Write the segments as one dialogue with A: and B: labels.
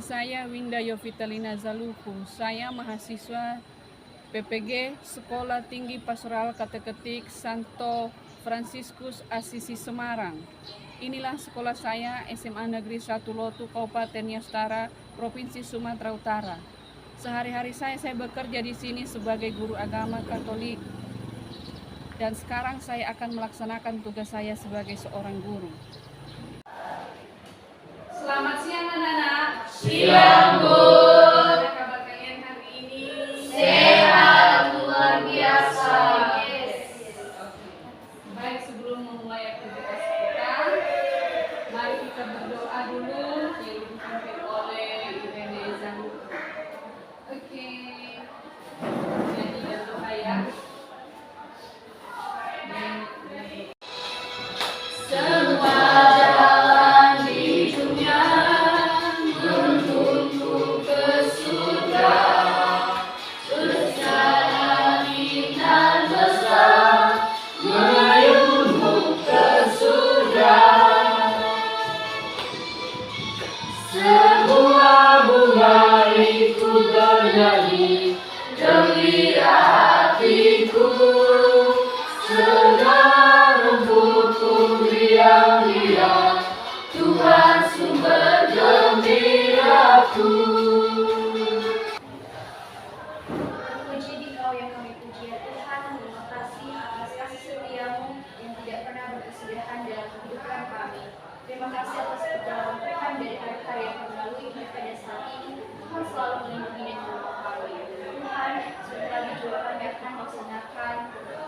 A: Saya Winda Yovitalina Zaluku. Saya mahasiswa PPG Sekolah Tinggi Pastoral Kateketik Santo Fransiskus Asisi Semarang. Inilah sekolah saya, SMA Negeri 1 Lotu, Kabupaten Niastara, Provinsi Sumatera Utara. Sehari-hari saya bekerja di sini sebagai guru agama Katolik. Dan sekarang saya akan melaksanakan tugas saya sebagai seorang guru. Selamat siang anak-anak.
B: Siang, Bu.
A: Bagaimana kabar kalian hari ini?
B: Sehat luar biasa.
A: Baik, sebelum memulai aktivitas kita, mari kita berdoa dulu yang dipimpin oleh Irene Zaluku. Oke. Jadi berdoa ya.
B: Semua jalan di dunia menuju ke surga, berjalan dan besar menuju ke surga. Semua bunga itu bernyanyi demi hatiku, segala rumput pun riang-riang, Tuhan sumber gembiraku.
C: Puji Dikau yang kami puji ya Tuhan, terima kasih atas kasih setiamu yang tidak pernah berkesudahan dalam kehidupan kami. Terima kasih atas pertolongan Tuhan dari hari-hari yang kami lalui hingga pada saat ini. Tuhan selalu melindungi dan menolong kami. Tuhan, sebentar lagi juga kami akan melaksanakan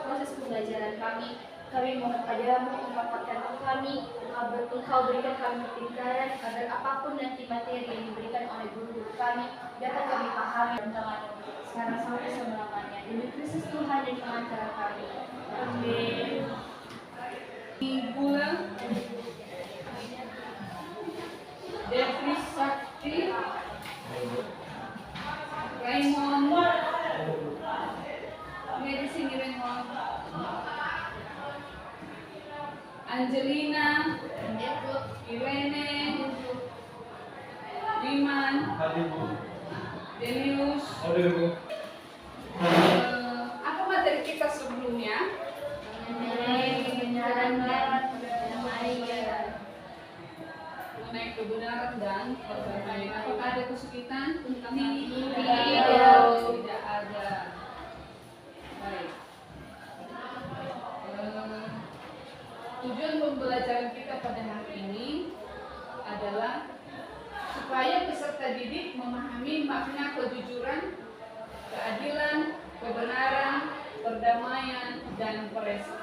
C: proses pembelajaran kami. Kami mohon padamu, kuatkan kami, Engkau berikan kami kepikiran agar apapun nanti materi yang diberikan oleh guru kami dapat kami pahami dan teman sekarang sampai selama-lamanya. Demi Kristus Tuhan dan pengantar kami. Amin.
A: Bulan Devri Sakti, Raymond, di sini Raymond, Angelina, Irene, Wiman, Denius. Apa materi kita sebelumnya? Mengenai kebenaran dan perdamaian. Apakah ada kesulitan tentang ini? Tidak ada. Baik. Tujuan pembelajaran kita pada hari ini adalah supaya peserta didik memahami makna kejujuran, keadilan, kebenaran, perdamaian, dan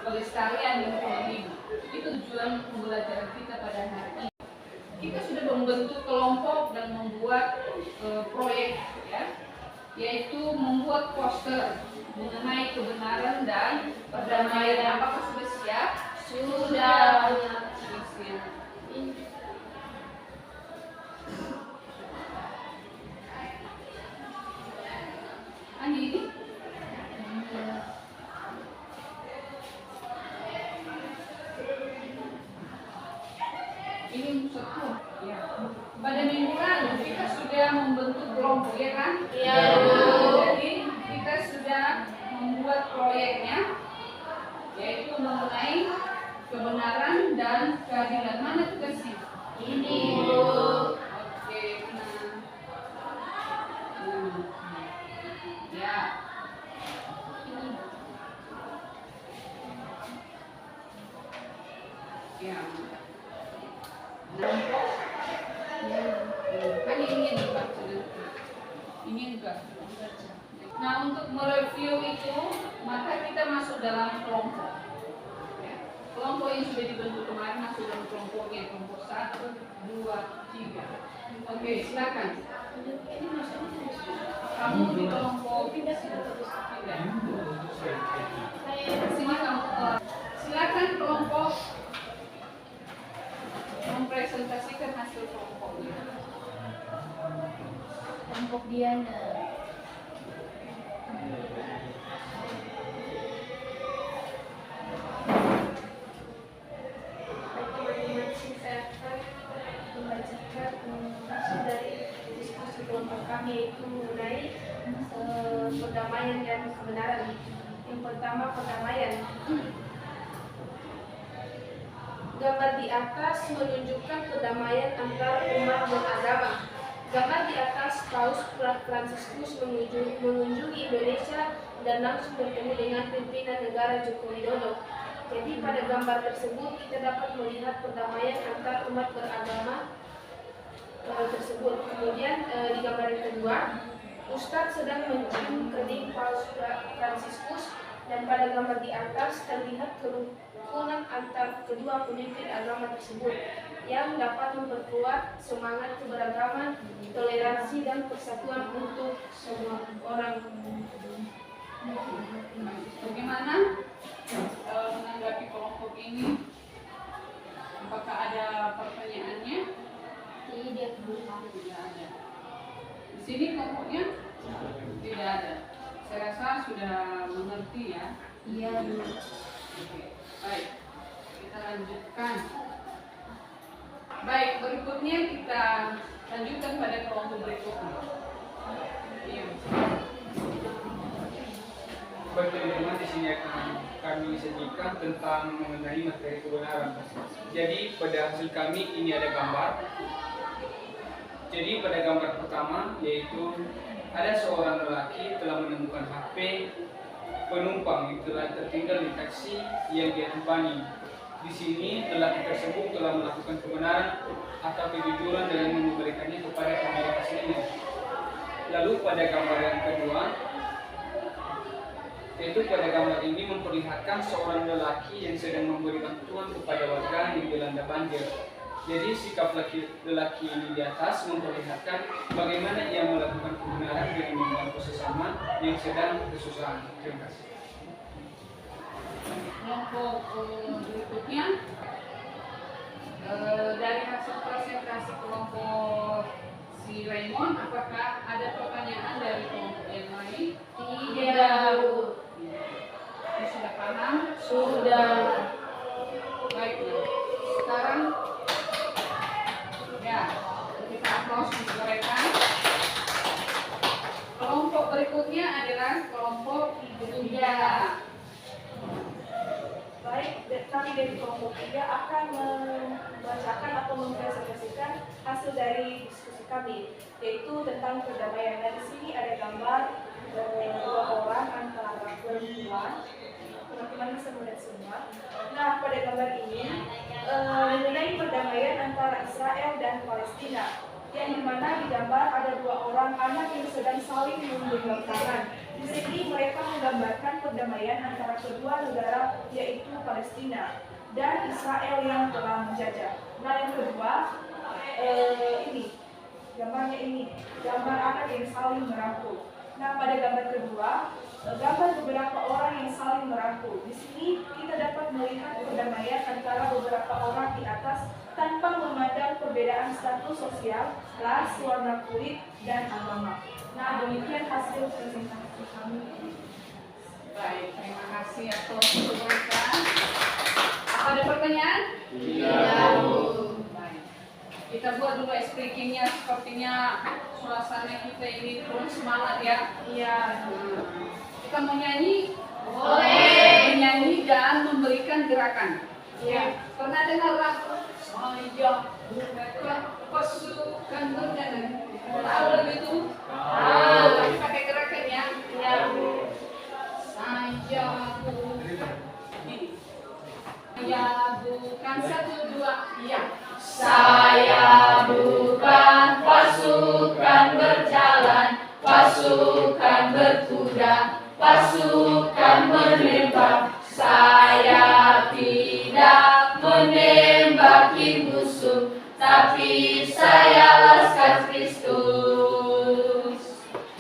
A: pelestarian lingkungan hidup. Itu tujuan pembelajaran kita pada hari ini. Kita sudah membentuk kelompok dan membuat proyek, ya, yaitu membuat poster mengenai kebenaran dan perdamaian. Apakah sudah siap? Sudah siap. Ini satu. Ya. Pada minggu lalu kita sudah membentuk kelompok, ya kan?
B: Iya, Bu.
A: Jadi kita sudah membuat proyeknya, yaitu mengenai kebenaran dan keadilan. Mana tugasnya?
B: Ini, Bu.
A: Oke, benar. Ya. Ya. Kan ingin dibaca nanti. Ingin enggak? Nah, untuk mereview itu, maka kita masuk dalam kelompok. Ya. Kelompok yang sudah dibentuk kemarin masuk dalam kelompoknya, kelompok 1, 2, 3. Oke, silakan. Kamu di kelompok 3. Sini kamu. Silakan kelompok mempresentasikan hasil kelompoknya.
C: Kelompok Diana. Teman-teman, saya akan membacakan dari perdamaian dan kebenaran. Yang pertama, perdamaian. Gambar di atas menunjukkan perdamaian antar umat beragama. Gambar di atas Paus Fransiskus mengunjungi Indonesia dan langsung bertemu dengan pimpinan negara Joko Widodo. Jadi pada gambar tersebut kita dapat melihat perdamaian antar umat beragama tersebut. Kemudian di gambar yang kedua, Ustadz sedang mencium kening Paus Fransiskus, dan pada gambar di atas terlihat kerukunan antar kedua pemimpin agama tersebut yang dapat memperkuat semangat keberagaman, toleransi, dan persatuan untuk semua orang.
A: Bagaimana menanggapi kelompok ini? Apakah ada pertanyaannya?
C: Tidak.
A: Tidak ada. Di sini kelompoknya tidak ada. Saya rasa sudah mengerti ya.
C: Iya.
A: Oke, baik. Kita lanjutkan. Baik, berikutnya kita lanjutkan pada kelompok berikutnya. Iya.
D: Baik teman-teman, di sini akan kami sajikan tentang mengenai materi kebenaran. Jadi pada hasil kami ini ada gambar. Jadi pada gambar pertama yaitu ada seorang lelaki telah menemukan HP penumpang yang telah tertinggal di taksi yang dia tumpangi. Di sini lelaki tersebut telah melakukan kebenaran atau kejujuran dengan memberikannya kepada pemilik aslinya. Lalu pada gambar yang kedua, yaitu pada gambar ini memperlihatkan seorang lelaki yang sedang memberi bantuan kepada warga yang dilanda banjir. Jadi sikap lelaki ini di atas memperlihatkan bagaimana ia melakukan kebenaran dengan membantu sesama yang sedang kesusahan. Terima kasih.
A: Kelompok berikutnya dari hasil presentasi kelompok si Raymond, apakah ada pertanyaan dari kelompok yang lain?
C: Tidak.
A: Sudah paham?
C: Sudah.
A: Baik. Sekarang ya, kita aplaus untuk mereka. Kelompok berikutnya adalah kelompok 3.
C: Baik, kami dari kelompok 3 akan membacakan atau mempresentasikan hasil dari diskusi kami, yaitu tentang perdamaian. Dan di sini ada gambar 2 orang antara perempuan. Teman-teman bisa melihat semua. Nah, pada gambar ini mengenai perdamaian antara Israel dan Palestina, yang dimana di gambar ada 2 orang anak yang sedang saling menggenggam tangan. Di sini mereka menggambarkan perdamaian antara kedua negara, yaitu Palestina dan Israel yang telah menjajah. Nah, yang kedua, ini gambarnya ini, gambar anak yang saling merangkul. Nah, pada gambar kedua, gambar beberapa orang yang saling merangkul. Di sini kita dapat melihat perdamaian antara beberapa orang di atas tanpa memandang perbedaan status sosial, ras, warna kulit, dan agama. Nah, demikian hasil presentasi kami.
A: Baik, terima kasih atas mereka. Apa ada pertanyaan?
B: Tidak.
A: Baik. Kita buat dulu speakingnya, sepertinya suasana kita ini kurang semangat ya.
C: Iya.
A: Kita mau nyanyi?
B: Boleh.
A: Menyanyi dan memberikan gerakan.
C: Iya.
A: Pernah dengar lagu? Saya bukan pasukan berjalan. Tahu lagu itu?
B: Tahu.
A: Tapi pakai gerakan ya.
C: Iya.
A: Saya bukan 1, 2, iya.
B: Saya bukan pasukan berjalan, pasukan berkuda, pasukan menembak. Saya tidak menembaki musuh, tapi saya laskar Kristus.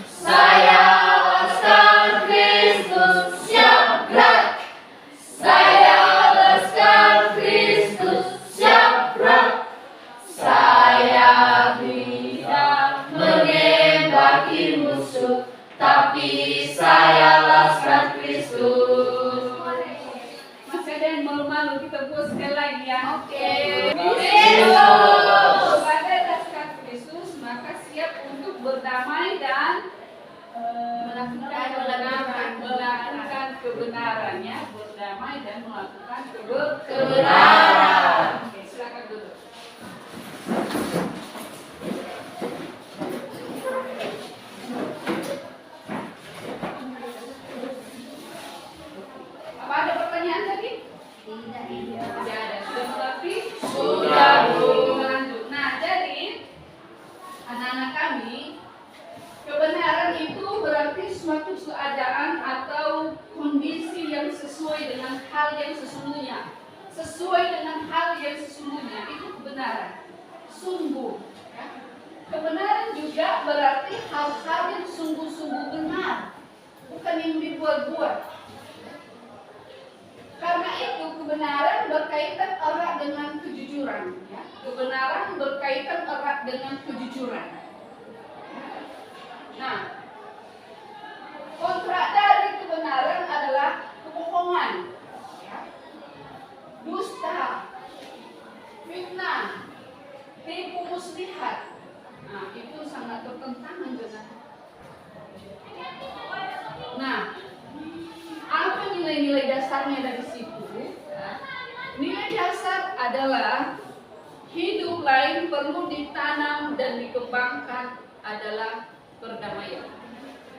B: Saya laskar Kristus, siap gerak. Saya laskar Kristus, siap gerak. Saya tidak menembaki musuh, tapi saya laskar Kristus.
A: Masih ada yang malu-malu, kita buat sekali lagi ya.
B: Oke.
A: Kristus. Sebagai laskar Kristus, maka siap untuk berdamai dan
C: Melakukan
A: kebenarannya, berdamai dan melakukan
B: Kebenaran.
A: Oke, silakan duduk. Apa ada pertanyaan tadi? Tidak ada. Sudah mengerti?
B: Sudah, Bu.
A: Lanjut. Nah, jadi anak-anak kami, kebenaran itu berarti suatu keadaan atau kondisi yang sesuai dengan hal yang sesungguhnya. Sesuai dengan hal yang sesungguhnya itu kebenaran. Sungguh. Ya. Kebenaran juga berarti hal-hal yang sungguh-sungguh benar, bukan yang dibuat-buat. Karena itu kebenaran berkaitan erat dengan kejujuran. Ya. Kebenaran berkaitan erat dengan kejujuran. Nah, kontra dari kebenaran adalah kebohongan, ya. Dusta, fitnah, tipu muslihat. Nah, itu sangat bertentangan dengan. Nah, apa nilai-nilai dasarnya dari situ? Ya. Nilai dasar adalah hidup lain perlu ditanam dan dikembangkan adalah perdamaian.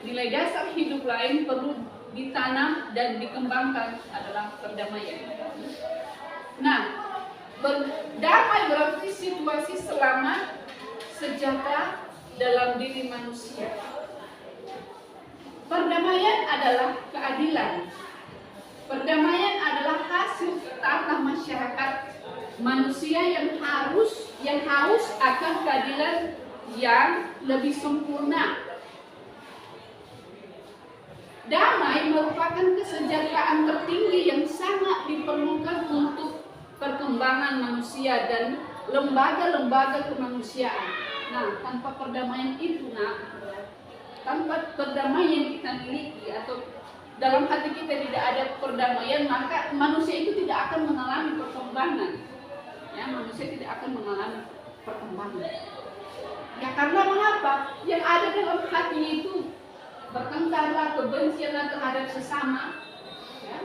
A: Nilai dasar hidup lain perlu ditanam dan dikembangkan adalah perdamaian. Nah, berdamai berarti situasi selamat, sejahtera dalam diri manusia. Perdamaian adalah keadilan. Perdamaian adalah hasil tata masyarakat manusia yang haus akan keadilan yang lebih sempurna. Damai merupakan kesejahteraan tertinggi yang sangat diperlukan untuk perkembangan manusia dan lembaga-lembaga kemanusiaan. Nah, tanpa perdamaian itu, tanpa perdamaian kita miliki atau dalam hati kita tidak ada perdamaian, maka manusia itu tidak akan mengalami perkembangan. Ya, manusia tidak akan mengalami perkembangan. Ya, karena mengapa? Yang ada dalam hatinya itu bertengkarlah, kebencianlah terhadap sesama, ya,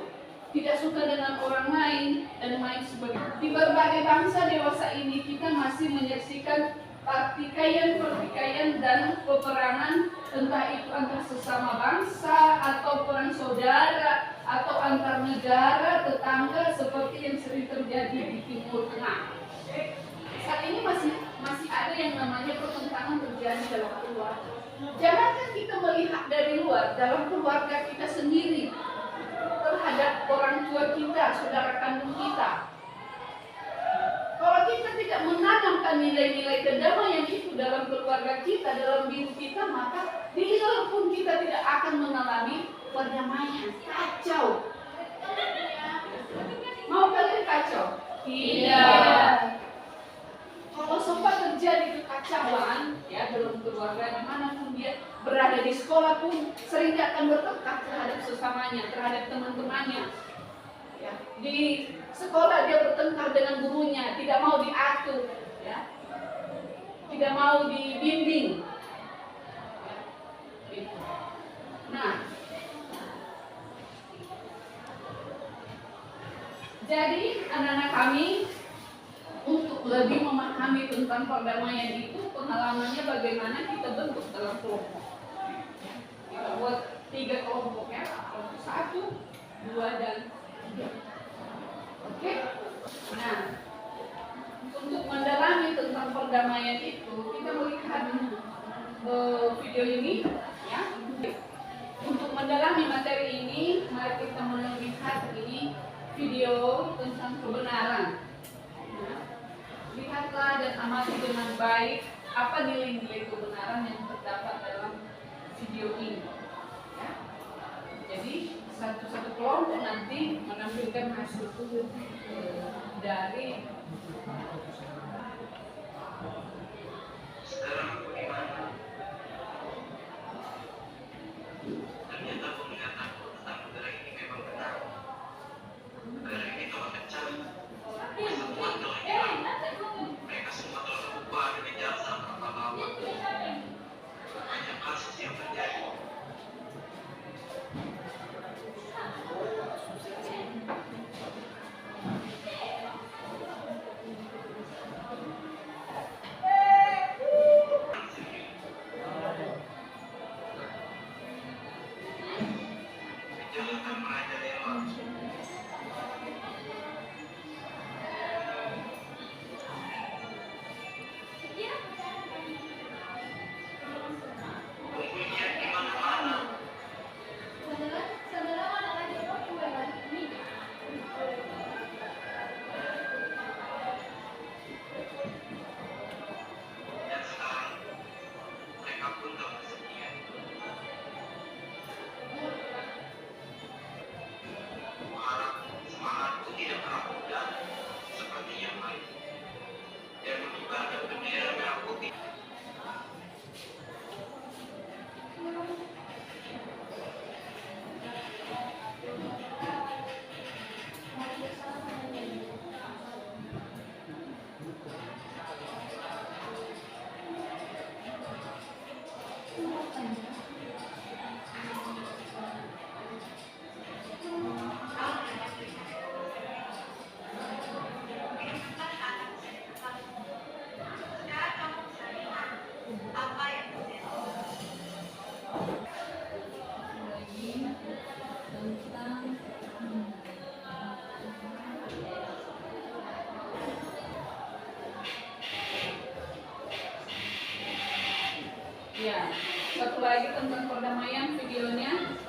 A: tidak suka dengan orang lain dan lain sebagainya. Di berbagai bangsa dewasa ini kita masih menyaksikan pertikaian dan peperangan, entah itu antar sesama bangsa atau perang saudara atau antar negara tetangga seperti yang sering terjadi di Timur Tengah. Saat ini masih ada yang namanya pertentangan terjadi dalam keluarga. Jangankan kita melihat dari luar, dalam keluarga kita sendiri terhadap orang tua kita, saudara kandung kita. Kalau kita tidak menanamkan nilai-nilai kedamaian itu dalam keluarga kita, dalam diri kita, maka di luar pun kita tidak akan mengalami perdamaian. Kacau. Mau kalian kacau?
B: Tidak.
A: Kalau sempat terjadi kekacauan ya dalam keluarga, dimanapun dia berada, di sekolah pun sering dia akan bertengkar terhadap sesamanya, terhadap teman-temannya. Ya, di sekolah dia bertengkar dengan gurunya, tidak mau diatur, ya, tidak mau dibimbing. Nah, jadi anak-anak kami, untuk lebih memahami tentang perdamaian itu, pengalamannya bagaimana kita bentuk dalam kelompok. Kita buat 3 kelompok ya, kelompok 1, 2, dan 3. Oke? Nah, untuk mendalami tentang perdamaian itu, kita melihat video ini ya. Untuk mendalami materi ini, mari kita melihat ini video tentang kebenaran. Lihatlah dan amati dengan baik apa nilai-nilai kebenaran yang terdapat dalam video ini. Ya. Jadi satu-satu kelompok nanti menampilkan hasil dari
E: ternyata penglihatanku tentang negara ini memang benar. Negara ini telah pecah. Kesatuan telah hilang. Mereka semua telah berubah dengan jasa tanpa lawan. Banyak kasus yang terjadi.
A: lagi tentang perdamaian videonya.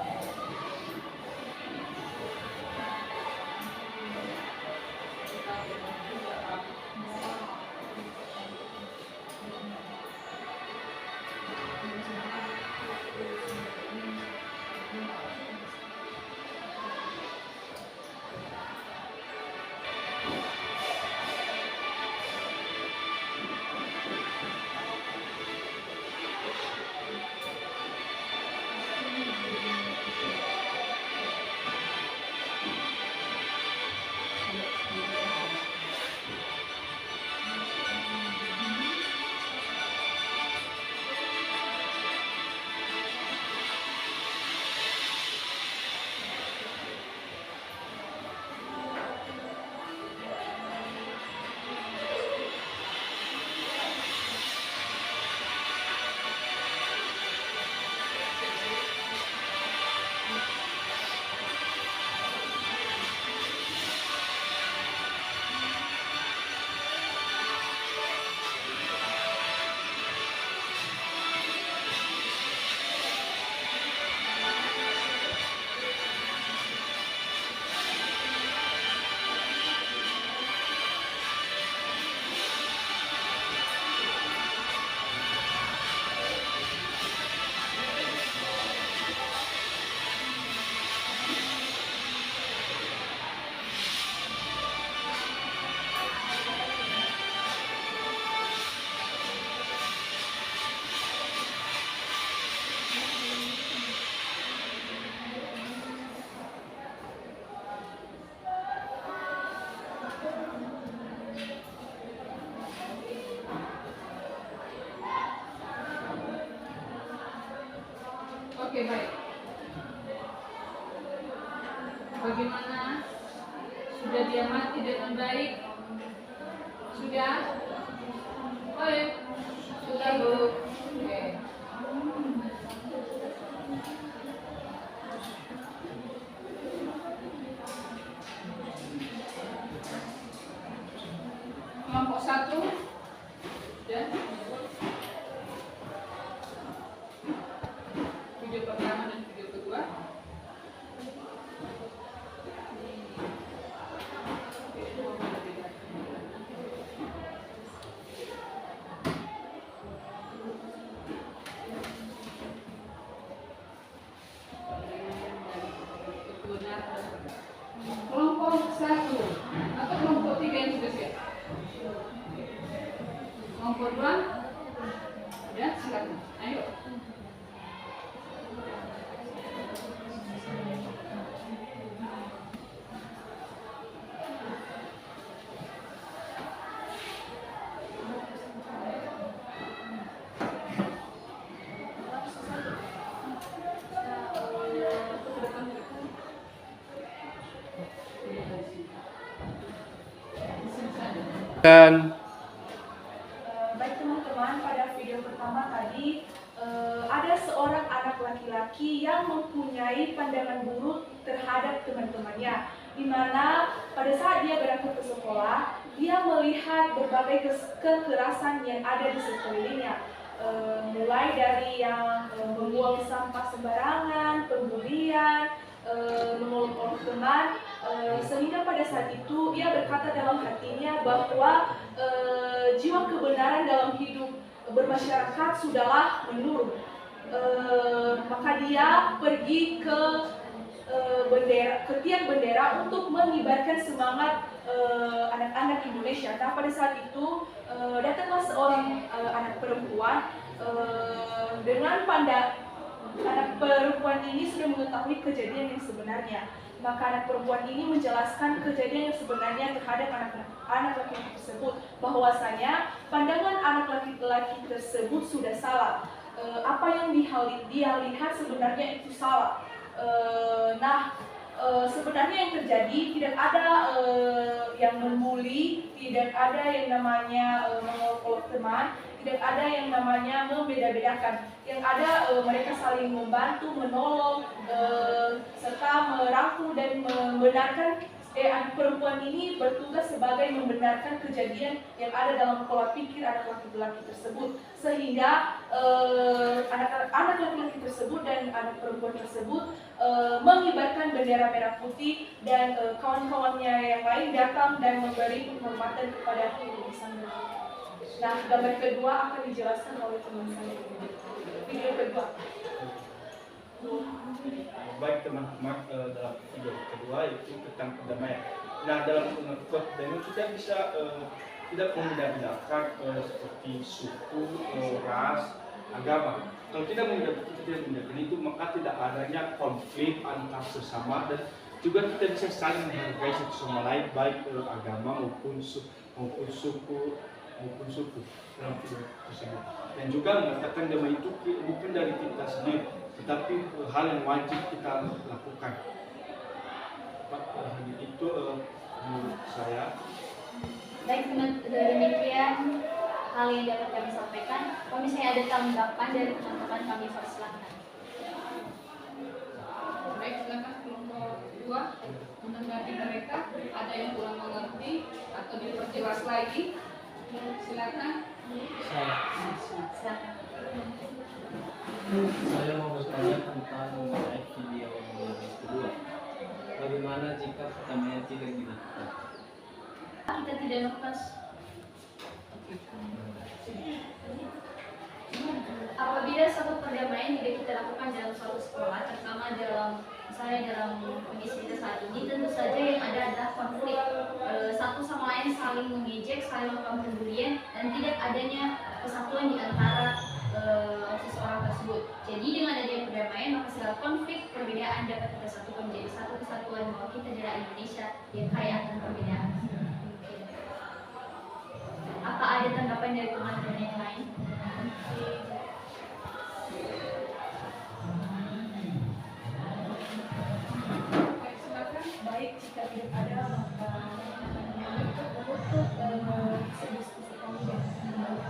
A: Oke, baik. Bagaimana? Sudah diamati dengan baik? Sudah? Oke. Sudah, Bu. Oke. Kelompok 1. Sudah? Video pertama dan video kedua. Kelompok 1 atau kelompok 3 yang sudah siap? Kelompok 2? Ya, silakan. Ayo.
D: Dan
C: Baik teman-teman, pada video pertama tadi ada seorang anak laki-laki yang mempunyai pandangan buruk terhadap teman-temannya, di mana pada saat dia berangkat ke sekolah, dia melihat berbagai kekerasan yang ada di sekelilingnya. Mulai dari yang membuang sampah sembarangan, pembulian, mengolok-olok teman, sehingga pada saat itu ia berkata dalam hatinya bahwa jiwa kebenaran dalam hidup bermasyarakat sudahlah menurun. Maka dia pergi ke tiang bendera untuk mengibarkan semangat anak-anak Indonesia. Nah, pada saat itu datanglah seorang anak perempuan dengan anak perempuan ini sudah mengetahui kejadian yang sebenarnya. Maka anak perempuan ini menjelaskan kejadian yang sebenarnya terhadap anak laki-laki tersebut, bahwasanya pandangan anak laki-laki tersebut sudah salah. Apa yang dia lihat sebenarnya itu salah. Sebenarnya yang terjadi tidak ada yang membuli, tidak ada yang namanya mengolok-olok teman, tidak ada yang namanya membeda-bedakan. Yang ada mereka saling membantu, menolong, serta merangkul dan membenarkan anak perempuan ini bertugas sebagai membenarkan kejadian yang ada dalam pola pikir anak laki-laki tersebut, sehingga anak laki-laki tersebut dan anak perempuan tersebut mengibarkan bendera merah putih, dan kawan-kawannya yang lain datang dan memberi penghormatan kepada Ibu Ismail. Nah, gambar kedua akan dijelaskan oleh teman saya. Video kedua.
F: Baik teman-teman, dalam video kedua itu tentang perdamaian. Nah, dalam perdamaian kita bisa tidak membeda-bedakan seperti suku, ras, agama. Kalau tidak membedakan itu, maka tidak adanya konflik antar sesama, dan juga kita bisa saling menghargai satu sama lain, baik agama maupun suku dalam video tersebut. Dan juga mengatakan damai itu bukan dari kita sendiri, tetapi hal yang wajib kita lakukan. Itu menurut saya.
B: Baik, demikian hal yang dapat kami sampaikan. Kalau misalnya ada tanggapan dari teman-teman, kami persilahkan.
A: Baik, silakan kelompok dua menanggapi mereka. Ada yang kurang mengerti atau diperjelas lagi? Silakan.
B: Silakan.
G: Saya mau bertanya tentang mengenai video yang kedua. Bagaimana jika perdamaian tidak dilakukan?
B: Kita tidak lepas. Apabila suatu perdamaian tidak kita lakukan dalam suatu sekolah, terutama misalnya dalam kondisi kita saat ini, tentu saja yang ada adalah konflik, satu sama lain saling mengejek, saling melakukan pembulian, dan tidak adanya kesatuan di antara seseorang tersebut. Jadi dengan adanya perdamaian, maka segala konflik perbedaan dapat kita satukan menjadi satu kesatuan bahwa kita adalah Indonesia yang kaya akan perbedaan. Apa ada tanggapan dari teman-teman yang lain?
A: Baik, silakan.
C: Baik, jika tidak ada, maka menutup diskusi kami dengan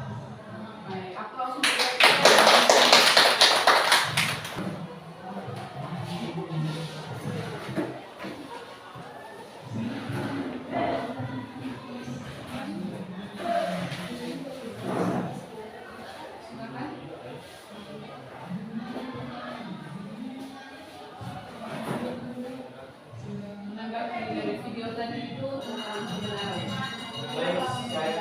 A: Baik, aplaus untuk mereka. Silakan. Menanggapi dari video tadi itu tentang kebenaran.
G: Baik, saya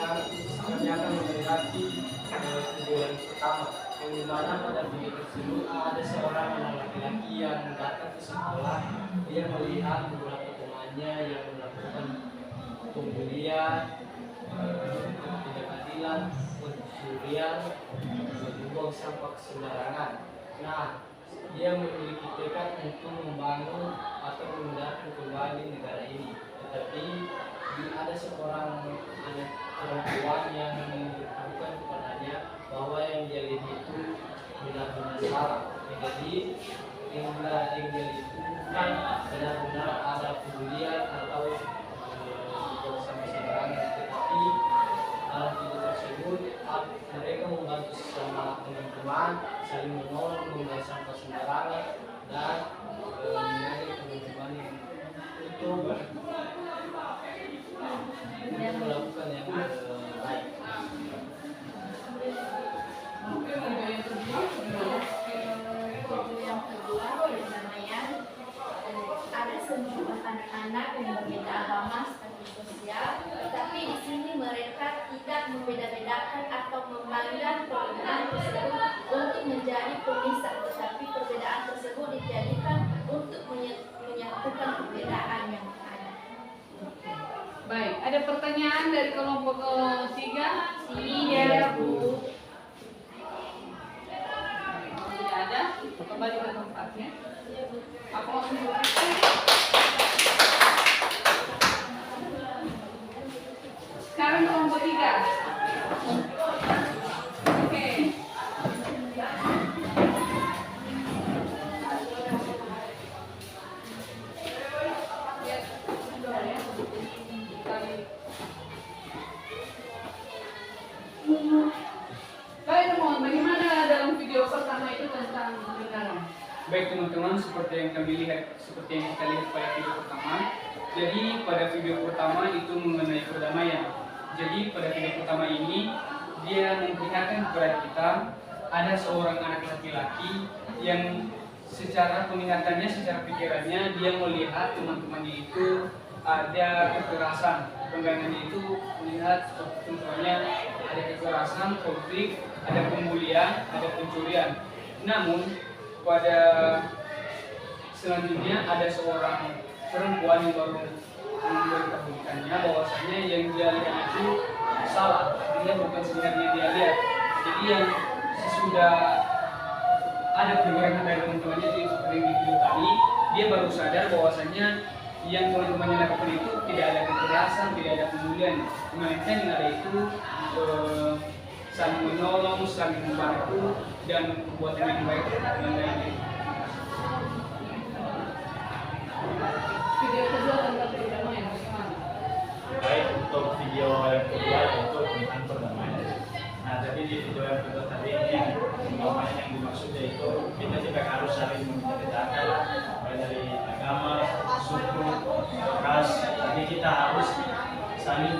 G: akan menanggapi video yang pertama, yang dimana pada video tersebut ada seorang anak laki-laki yang datang ke sekolah. Dia melihat beberapa temannya yang melakukan pembulian, ketidakadilan, pencurian, membuang sampah sembarangan. Nah, dia memiliki tekad untuk membangun atau memindahkan kembali negara ini. Tetapi ada seorang anak perempuan yang memberitahukan kepadanya bahwa yang dia lihat itu benar-benar salah. Jadi yang dia lihat itu bukan benar-benar ada pembulian atau membuang sampah sembarangan, tetapi dalam video tersebut mereka membantu sesama teman-teman, saling menolong, membuang sampah sembarangan, dan mengajak teman-teman untuk melakukan yang baik.
A: Oke, video yang kedua.
B: Video yang kedua, perdamaian, ada sejumlah anak-anak yang berbeda agama, status sosial, tetapi di sini mereka tidak membeda-bedakan atau memandang perbedaan tersebut untuk menjadi pemisah, tetapi perbedaan tersebut dijadikan untuk menyatukan perbedaan yang ada.
A: Baik, ada pertanyaan dari kelompok ketiga?
B: Tidak, Bu.
A: Tidak ada. Kembali ke tempatnya. Aku langsung berikan. Sekarang kelompok tiga. Oke. Baik teman, bagaimana dalam video pertama itu tentang kebenaran?
D: Baik teman-teman, seperti yang kami lihat, seperti yang kita lihat pada video pertama. Jadi pada video pertama itu mengenai perdamaian. Jadi pada video pertama ini dia memperlihatkan kepada kita ada seorang anak laki-laki yang secara penglihatannya, secara pikirannya dia melihat teman-temannya itu ada kekerasan. Pandangannya itu melihat contohnya ada kekerasan, konflik, ada pembulian, ada pencurian. Namun pada selanjutnya ada seorang perempuan yang baru memberitahukannya bahwasanya yang dia lihat itu salah, artinya bukan sebenarnya dia lihat. Jadi yang sesudah ada pergerakan dari teman-temannya itu seperti yang di video tadi, dia baru sadar bahwasanya yang teman-temannya lakukan itu tidak ada kekerasan, tidak ada pembulian, melainkan yang ada itu saling menolong, saling membantu, dan perbuatan yang baik yang lainnya.
A: Video kedua tentang perdamaian bagaimana?
F: Baik, untuk video yang kedua itu tentang perdamaian. Nah, jadi di video yang kedua tadi yang perdamaian yang dimaksud yaitu kita juga harus saling membedakan mulai dari agama, suku, ras. Jadi kita harus saling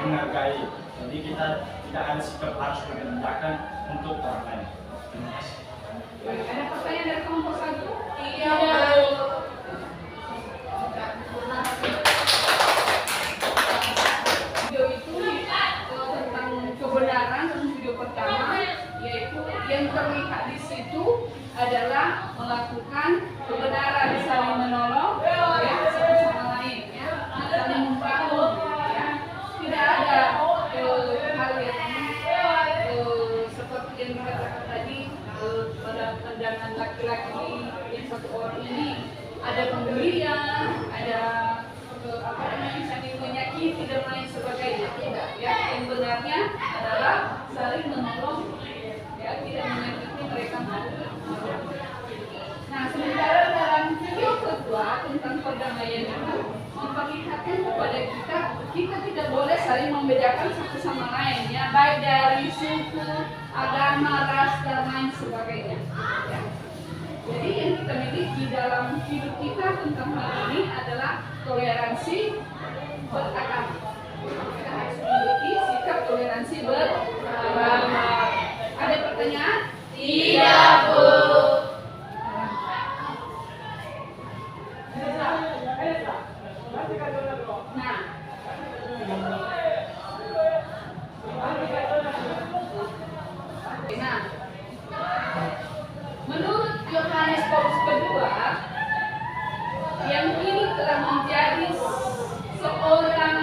F: menghargai. Jadi kita tidak ada sikap harus merendahkan untuk orang lain. Terima kasih.
A: Ada pertanyaan dari kelompok satu?
C: Iya.
A: Video itu tentang kebenaran, tentang video pertama, yaitu yang terlihat di situ adalah melakukan kebenaran, saling menolong, ya, satu sama lain, ya, saling membangun, ya. Tidak ada hal yang seperti yang dikatakan tadi pada pandangan laki-laki yang satu orang ini ada pembelian, ada apa namanya, saling menyakiti dan lain sebagainya. Tidak, ya, yang benarnya adalah saling menolong, ya, tidak menyakiti mereka. Nah, sementara dalam video kedua tentang perdamaian itu diperlihatkan kepada kita tidak boleh saling membedakan satu sama lain, ya, baik dari suku, agama, ras dan lain sebagainya. Ya. Jadi yang kita miliki dalam hidup kita tentang hal ini adalah toleransi beragama. Kita harus memiliki sikap toleransi beragama. Ada pertanyaan?
C: Tidak, Bu.
A: Nah, menurut Yohanes Paulus kedua, yang kini telah menjadi seorang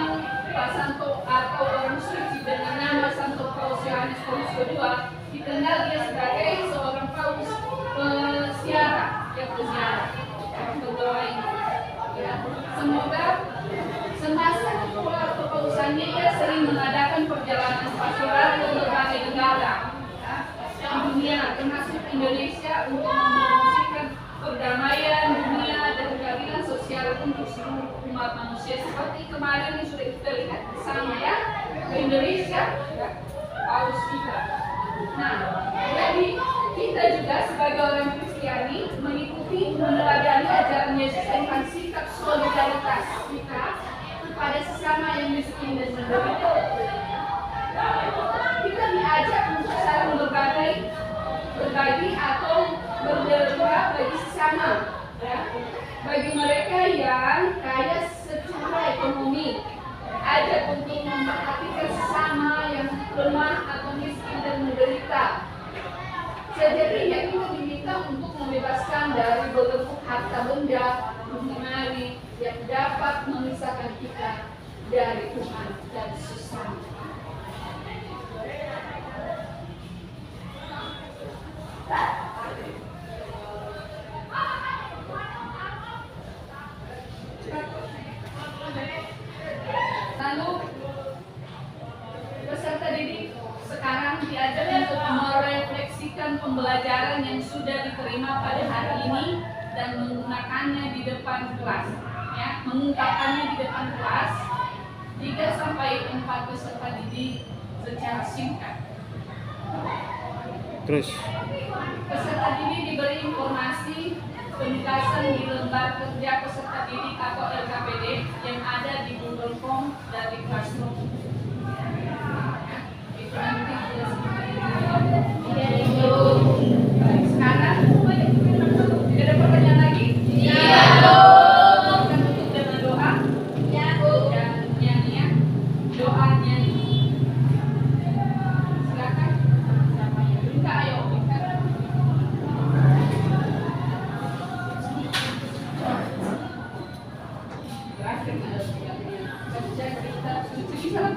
A: Santo atau orang suci dengan nama Santo Paulus Yohanes Paulus kedua, dikenal dia sebagai seorang Paulus peziarah, ya, peziarah, orang pegawai. Ya, semoga semasa kepausannya ia sering mengadakan perjalanan pastoral ke berbagai negara, ya, di dunia, termasuk Indonesia, untuk mempromosikan perdamaian dunia dan keadilan sosial untuk seluruh umat manusia. Seperti kemarin yang sudah kita lihat bersama, ya, ke Indonesia, ya, Paus kita. Nah, jadi kita juga sebagai orang Kristiani mengikuti, meneladani ajaran Yesus tentang sikap solidaritas kita kepada sesama yang miskin dan menderita. Kita diajak untuk saling berbagi atau berdoa bagi sesama, ya. Bagi mereka yang kaya secara ekonomi, ajak untuk memperhatikan sesama yang lemah atau miskin dan menderita. Sejatinya kita diminta untuk membebaskan dari belenggu harta benda duniawi yang dapat memisahkan kita dari Tuhan dan sesama. Lalu peserta didik sekarang diajak untuk merefleksikan pembelajaran yang sudah diterima pada hari ini dan menggunakannya di depan kelas, ya, mengungkapkannya di depan kelas 3 sampai 4 peserta didik secara singkat.
H: Terus
A: Peserta didik diberi informasi penugasan di lembar kerja peserta didik atau LKPD yang ada di Google Form dari Classroom. Itu nanti sekarang tidak ada pertanyaan lagi? Iya dong. Kita tutup dengan doa. Iya Bu. Dan nyanyian doa nyanyi. Silakan. Minta ayo.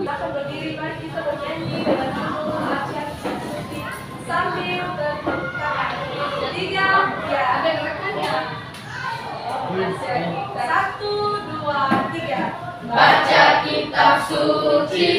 C: Akan berdiri, mari kita bernyanyi dengan penuh latihan seperti sambil bertepuk tangan. 3, ya.
A: Ada gerakannya.
C: 1, 2, 3.
B: Baca kitab suci,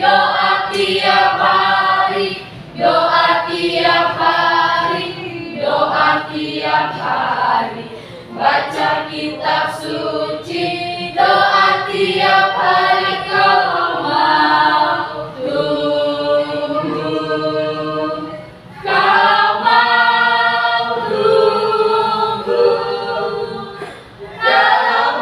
B: doa tiap hari, doa tiap hari, doa tiap hari. Baca kitab suci, doa tiap hari kalau mau tunggu. Kau mau tunggu dalam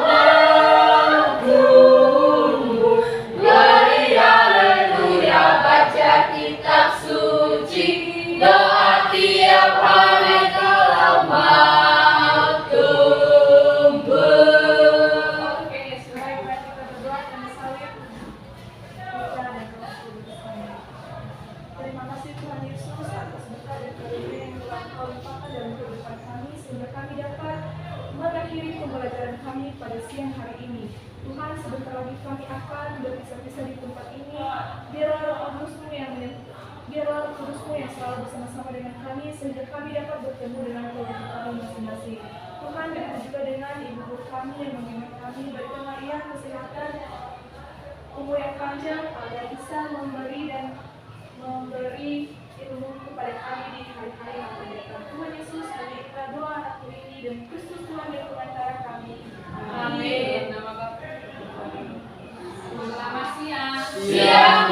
B: bertunggu. Glory haleluya, baca kitab suci, doa tiap hari kalau mau tunggu.
C: Oke, selain kita berdoa dan salib, putra dan Roh Kudus. Amin. Terima kasih Tuhan Yesus atas berkat dan karunia yang telah Kau limpahkan dalam kehidupan kami sehingga kami dapat mengakhiri pembelajaran kami pada siang hari ini. Tuhan, sebentar lagi kami akan berpisah-pisah di tempat ini. Biarlah Roh Kudus-Mu yang selalu bersama-sama dengan kami sehingga kami dapat bertemu dengan keluarga kami masing-masing. Tuhan, begitu juga dengan ibu guru kami yang mengingat kami, berikanlah ia kesehatan, umur yang panjang agar bisa memberi ilmu kepada kami di hari-hari yang akan datang. Tuhan Yesus, kami doa anakku ini dan Kristus Tuhan yang pengantara kami.
A: Amin. Nama Bapa. Selamat siang.
B: Siang.